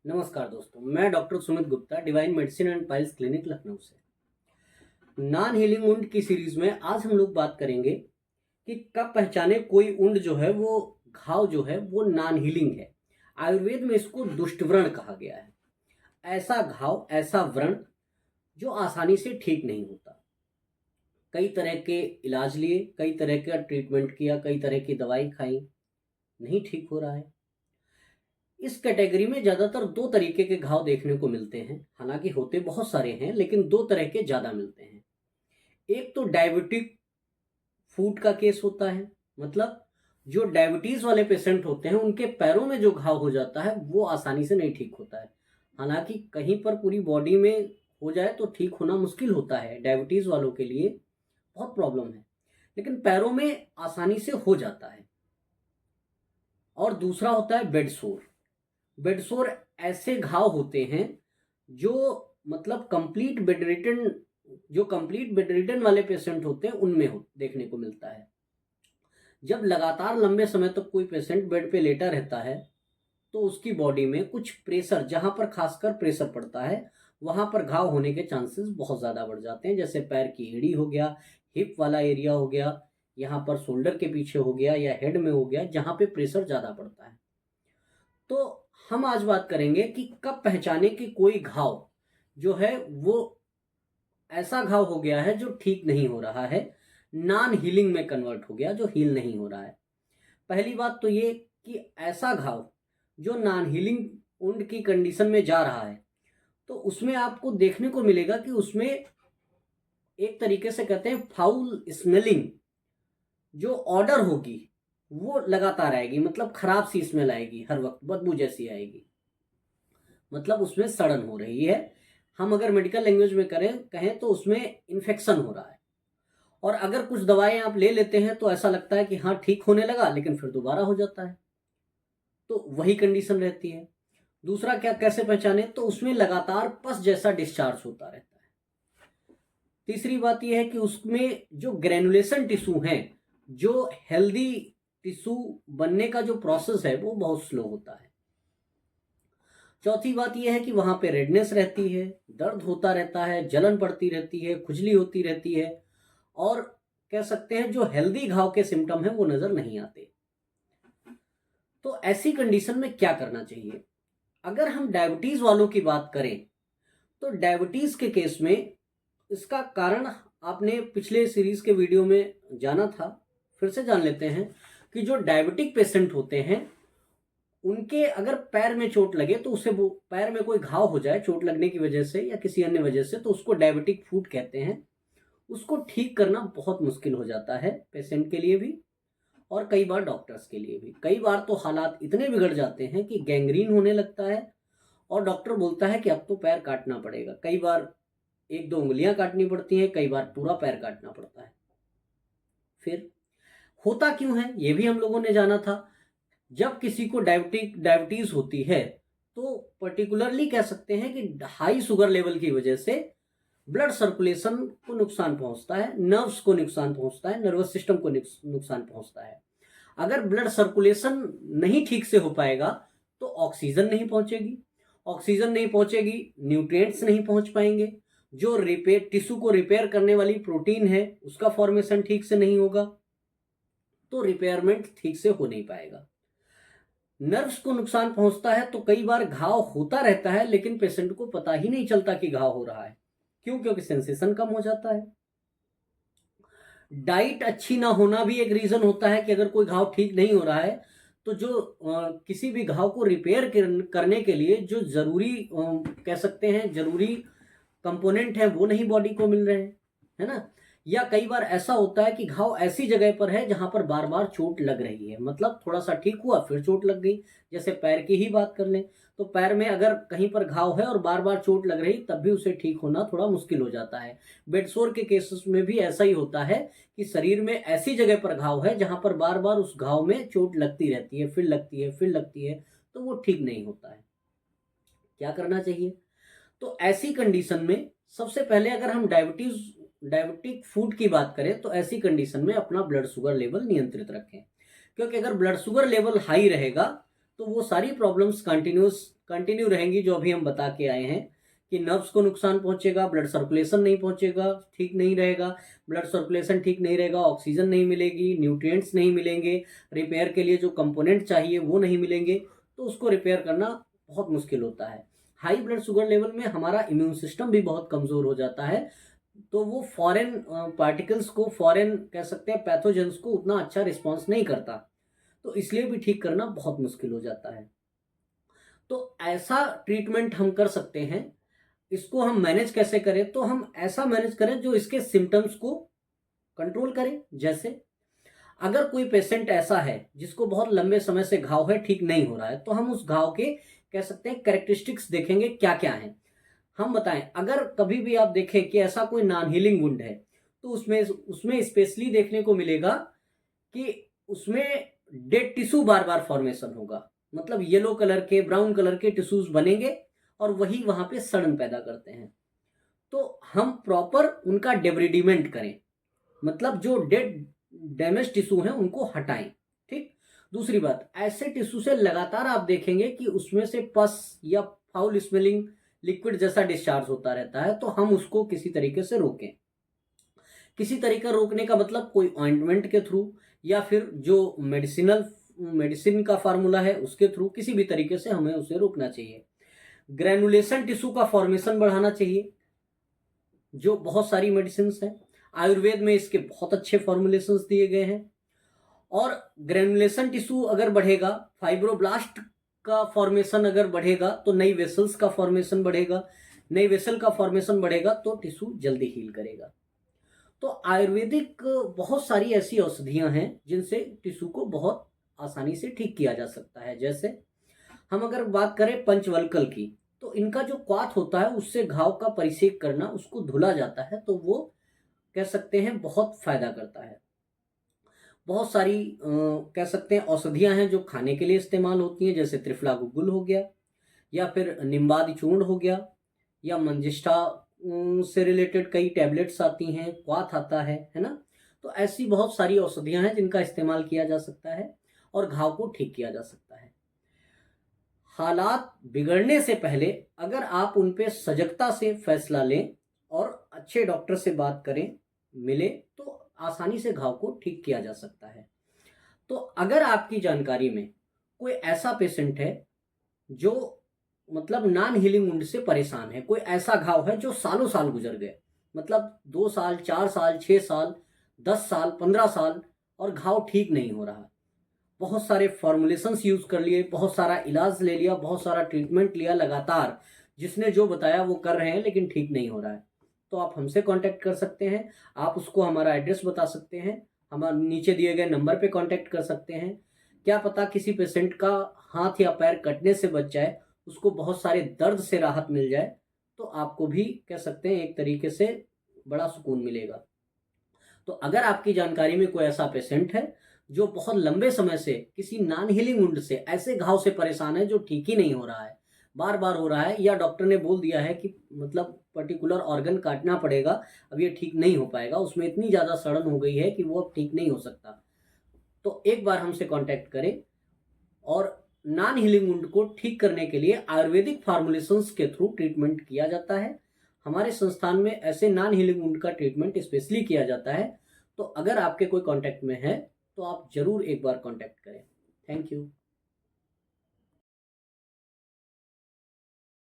नमस्कार दोस्तों, मैं doctor Sumit Gupta divine medicine and piles clinic Lucknow से। नॉन हीलिंग वुंड की सीरीज में आज हम लोग बात करेंगे कि कब पहचाने कोई वुंड जो है वो घाव जो है वो नॉन हीलिंग है। आयुर्वेद में इसको दुष्ट व्रण कहा गया है। ऐसा घाव, ऐसा व्रण जो आसानी से ठीक नहीं होता। कई तरह के इलाज लिए, कई तरह का ट्रीटमेंट किया, कई तरह की दवाई खाई, नहीं ठीक हो रहा है। इस कैटेगरी में ज़्यादातर दो तरीके के घाव देखने को मिलते हैं। हालांकि होते बहुत सारे हैं, लेकिन दो तरह के ज़्यादा मिलते हैं। एक तो डायबिटिक फूट का केस होता है। मतलब जो डायबिटीज़ वाले पेशेंट होते हैं उनके पैरों में जो घाव हो जाता है वो आसानी से नहीं ठीक होता है। हालांकि कहीं पर पूरी बॉडी में हो जाए तो ठीक होना मुश्किल होता है। डायबिटीज़ वालों के लिए बहुत प्रॉब्लम है, लेकिन पैरों में आसानी से हो जाता है। और दूसरा होता है बेड सोर। बेड सोर ऐसे घाव होते हैं जो मतलब कंप्लीट बेड रिटन वाले पेशेंट होते हैं उनमें देखने को मिलता है। जब लगातार लंबे समय तक कोई पेशेंट बेड पे लेटा रहता है तो उसकी बॉडी में कुछ प्रेशर, जहां पर खासकर प्रेशर पड़ता है वहां पर घाव होने के चांसेस बहुत ज़्यादा बढ़ जाते हैं। जैसे पैर की एड़ी हो गया, हिप वाला एरिया हो गया, यहाँ पर शोल्डर के पीछे हो गया या हेड में हो गया, जहां पे प्रेशर ज़्यादा पड़ता है। तो हम आज बात करेंगे कि कब पहचाने कि कोई घाव जो है वो ऐसा घाव हो गया है जो ठीक नहीं हो रहा है, नॉन हीलिंग में कन्वर्ट हो गया, जो हील नहीं हो रहा है। पहली बात तो ये कि ऐसा घाव जो नॉन हीलिंग वुंड की कंडीशन में जा रहा है तो उसमें आपको देखने को मिलेगा कि उसमें एक तरीके से कहते हैं फाउल स्मेलिंग जो ऑर्डर होगी वो लगातार आएगी। मतलब खराब सी स्मेल आएगी, हर वक्त बदबू जैसी आएगी। मतलब उसमें सड़न हो रही है। हम अगर मेडिकल लैंग्वेज में कहें तो उसमें इन्फेक्शन हो रहा है। और अगर कुछ दवाएं आप ले लेते हैं तो ऐसा लगता है कि हाँ ठीक होने लगा, लेकिन फिर दोबारा हो जाता है। तो वही कंडीशन रहती है। दूसरा क्या, कैसे पहचाने, तो उसमें लगातार पस जैसा डिस्चार्ज होता रहता है। तीसरी बात यह है कि उसमें जो ग्रेनुलेशन टिश्यू है, जो हेल्दी टिश्यू बनने का जो प्रोसेस है वो बहुत स्लो होता है। चौथी बात यह है कि वहां पे रेडनेस रहती है, दर्द होता रहता है, जलन पड़ती रहती है, खुजली होती रहती है। और कह सकते हैं जो हेल्दी घाव के सिम्टम है वो नजर नहीं आते। तो ऐसी कंडीशन में क्या करना चाहिए? अगर हम डायबिटीज वालों की बात करें तो डायबिटीज के केस में इसका कारण आपने पिछले सीरीज के वीडियो में जाना था, फिर से जान लेते हैं कि जो डायबिटिक पेशेंट होते हैं उनके अगर पैर में चोट लगे तो उसे, वो पैर में कोई घाव हो जाए चोट लगने की वजह से या किसी अन्य वजह से, तो उसको डायबिटिक फूट कहते हैं। उसको ठीक करना बहुत मुश्किल हो जाता है पेशेंट के लिए भी और कई बार डॉक्टर्स के लिए भी। कई बार तो हालात इतने बिगड़ जाते हैं कि गैंग्रीन होने लगता है और डॉक्टर बोलता है कि अब तो पैर काटना पड़ेगा। कई बार एक दो उंगलियां काटनी पड़ती हैं, कई बार पूरा पैर काटना पड़ता है। फिर होता क्यों है ये भी हम लोगों ने जाना था। जब किसी को डायबिटीज होती है तो पर्टिकुलरली कह सकते हैं कि हाई शुगर लेवल की वजह से ब्लड सर्कुलेशन को नुकसान पहुंचता है, नर्व्स को नुकसान पहुंचता है, नर्वस सिस्टम को नुकसान पहुंचता है। अगर ब्लड सर्कुलेशन नहीं ठीक से हो पाएगा तो ऑक्सीजन नहीं पहुंचेगी, ऑक्सीजन नहीं पहुंचेगी, न्यूट्रिएंट्स नहीं पहुंच पाएंगे, जो रिपेयर टिश्यू को रिपेयर करने वाली प्रोटीन है उसका फॉर्मेशन ठीक से नहीं होगा, तो रिपेयरमेंट ठीक से हो नहीं पाएगा। नर्व्स को नुकसान पहुंचता है तो कई बार घाव होता रहता है लेकिन पेशेंट को पता ही नहीं चलता कि घाव हो रहा है। क्यों? क्योंकि सेंसेशन कम हो जाता है। डाइट अच्छी ना होना भी एक रीजन होता है कि अगर कोई घाव ठीक नहीं हो रहा है तो जो किसी भी घाव को रिपेयर करने के लिए जो जरूरी कह सकते हैं जरूरी कंपोनेंट है वो नहीं बॉडी को मिल रहे हैं, है ना। या कई बार ऐसा होता है कि घाव ऐसी जगह पर है जहां पर बार बार चोट लग रही है। मतलब थोड़ा सा ठीक हुआ फिर चोट लग गई। जैसे पैर की ही बात कर लें तो पैर में अगर कहीं पर घाव है और बार बार चोट लग रही तब भी उसे ठीक होना थोड़ा मुश्किल हो जाता है। बेडसोर के केसेस में भी ऐसा ही होता है कि शरीर में ऐसी जगह पर घाव है जहां पर बार बार उस घाव में चोट लगती रहती है, फिर लगती है, फिर लगती है, तो वो ठीक नहीं होता है। क्या करना चाहिए? तो ऐसी कंडीशन में सबसे पहले अगर हम डायबिटिक फूड की बात करें तो ऐसी कंडीशन में अपना ब्लड शुगर लेवल नियंत्रित रखें। क्योंकि अगर ब्लड शुगर लेवल हाई रहेगा तो वो सारी प्रॉब्लम्स कंटिन्यू रहेंगी जो अभी हम बता के आए हैं कि नर्व्स को नुकसान पहुंचेगा, ब्लड सर्कुलेशन नहीं पहुंचेगा, ठीक नहीं रहेगा, ब्लड सर्कुलेशन ठीक नहीं रहेगा, ऑक्सीजन नहीं मिलेगी, न्यूट्रिएंट्स नहीं मिलेंगे, रिपेयर के लिए जो कंपोनेंट चाहिए वो नहीं मिलेंगे, तो उसको रिपेयर करना बहुत मुश्किल होता है। हाई ब्लड शुगर लेवल में हमारा इम्यून सिस्टम भी बहुत कमज़ोर हो जाता है, तो वो फॉरेन पार्टिकल्स को, फॉरेन कह सकते हैं पैथोजेंस को उतना अच्छा रिस्पॉन्स नहीं करता, तो इसलिए भी ठीक करना बहुत मुश्किल हो जाता है। तो ऐसा ट्रीटमेंट हम कर सकते हैं। इसको हम मैनेज कैसे करें? तो हम ऐसा मैनेज करें जो इसके सिम्टम्स को कंट्रोल करें। जैसे अगर कोई पेशेंट ऐसा है जिसको बहुत लंबे समय से घाव है, ठीक नहीं हो रहा है, तो हम उस घाव के कह सकते हैं कैरेक्टरिस्टिक्स देखेंगे क्या क्या है। हम बताएं, अगर कभी भी आप देखें कि ऐसा कोई नॉन हीलिंग वुंड है, तो उसमें उसमें स्पेशली देखने को मिलेगा कि उसमें डेड टिश्यू बार बार फॉर्मेशन होगा। मतलब येलो कलर के, ब्राउन कलर के टिश्यूज बनेंगे और वही वहां पे सड़न पैदा करते हैं। तो हम प्रॉपर उनका डेब्रिडिमेंट करें, मतलब जो डेड डैमेज टिश्यू हैं उनको हटाएं। ठीक। दूसरी बात, ऐसे टिश्यू से लगातार आप देखेंगे कि उसमें से पस या फाउल स्मेलिंग लिक्विड जैसा डिस्चार्ज होता रहता है, तो हम उसको किसी तरीके से रोकें। किसी तरीका रोकने का मतलब कोई ऑइंटमेंट के थ्रू या फिर जो मेडिसिन का फार्मूला है उसके थ्रू, किसी भी तरीके से हमें उसे रोकना चाहिए। ग्रेनुलेशन टिश्यू का फॉर्मेशन बढ़ाना चाहिए, जो बहुत सारी मेडिसिन हैं। आयुर्वेद में इसके बहुत अच्छे फॉर्मुलेशंस दिए गए हैं। और ग्रेनुलेशन टिश्यू अगर बढ़ेगा, फाइब्रोब्लास्ट का फॉर्मेशन अगर बढ़ेगा, तो नई वेसल्स का फॉर्मेशन बढ़ेगा, नई वेसल का फॉर्मेशन बढ़ेगा तो टिश्यू जल्दी हील करेगा। तो आयुर्वेदिक बहुत सारी ऐसी औषधियां हैं जिनसे टिश्यू को बहुत आसानी से ठीक किया जा सकता है। जैसे हम अगर बात करें पंचवल्कल की, तो इनका जो क्वाथ होता है उससे घाव का परिसेक करना, उसको धुला जाता है, तो वो कह सकते हैं बहुत फायदा करता है। बहुत सारी कह सकते हैं औषधियां हैं जो खाने के लिए इस्तेमाल होती हैं, जैसे त्रिफला गुग्गुल हो गया, या फिर निम्बादि चूर्ण हो गया, या मंजिष्ठा से रिलेटेड कई टैबलेट्स आती हैं, क्वाथ आता है ना। तो ऐसी बहुत सारी औषधियां हैं जिनका इस्तेमाल किया जा सकता है और घाव को ठीक किया जा सकता है। हालात बिगड़ने से पहले अगर आप उन पे सजगता से फैसला लें और अच्छे डॉक्टर से बात करें, मिले, तो आसानी से घाव को ठीक किया जा सकता है। तो अगर आपकी जानकारी में कोई ऐसा पेशेंट है जो मतलब नॉन हीलिंग वुंड से परेशान है, कोई ऐसा घाव है जो सालों साल गुजर गए, मतलब 2 साल, 4 साल, 6 साल, 10 साल, 15 साल, और घाव ठीक नहीं हो रहा, बहुत सारे फॉर्मुलेशंस यूज कर लिए, बहुत सारा इलाज ले लिया, बहुत सारा ट्रीटमेंट लिया, लगातार जिसने जो बताया वो कर रहे हैं लेकिन ठीक नहीं हो रहा है, तो आप हमसे कांटेक्ट कर सकते हैं। आप उसको हमारा एड्रेस बता सकते हैं, हमारे नीचे दिए गए नंबर पे कांटेक्ट कर सकते हैं। क्या पता किसी पेशेंट का हाथ या पैर कटने से बच जाए, उसको बहुत सारे दर्द से राहत मिल जाए, तो आपको भी कह सकते हैं एक तरीके से बड़ा सुकून मिलेगा। तो अगर आपकी जानकारी में कोई ऐसा पेशेंट है जो बहुत लंबे समय से किसी नॉन हीलिंग वुंड से, ऐसे घाव से परेशान है जो ठीक ही नहीं हो रहा है, बार बार हो रहा है, या डॉक्टर ने बोल दिया है कि मतलब पर्टिकुलर ऑर्गन काटना पड़ेगा, अब ये ठीक नहीं हो पाएगा, उसमें इतनी ज़्यादा सड़न हो गई है कि वो अब ठीक नहीं हो सकता, तो एक बार हमसे कांटेक्ट करें। और नॉन हीलिंग वुंड को ठीक करने के लिए आयुर्वेदिक फार्मुलेशंस के थ्रू ट्रीटमेंट किया जाता है। हमारे संस्थान में ऐसे नॉन हीलिंग वुंड का ट्रीटमेंट स्पेशली किया जाता है। तो अगर आपके कोई कांटेक्ट में है तो आप जरूर एक बार कांटेक्ट करें। Thank you.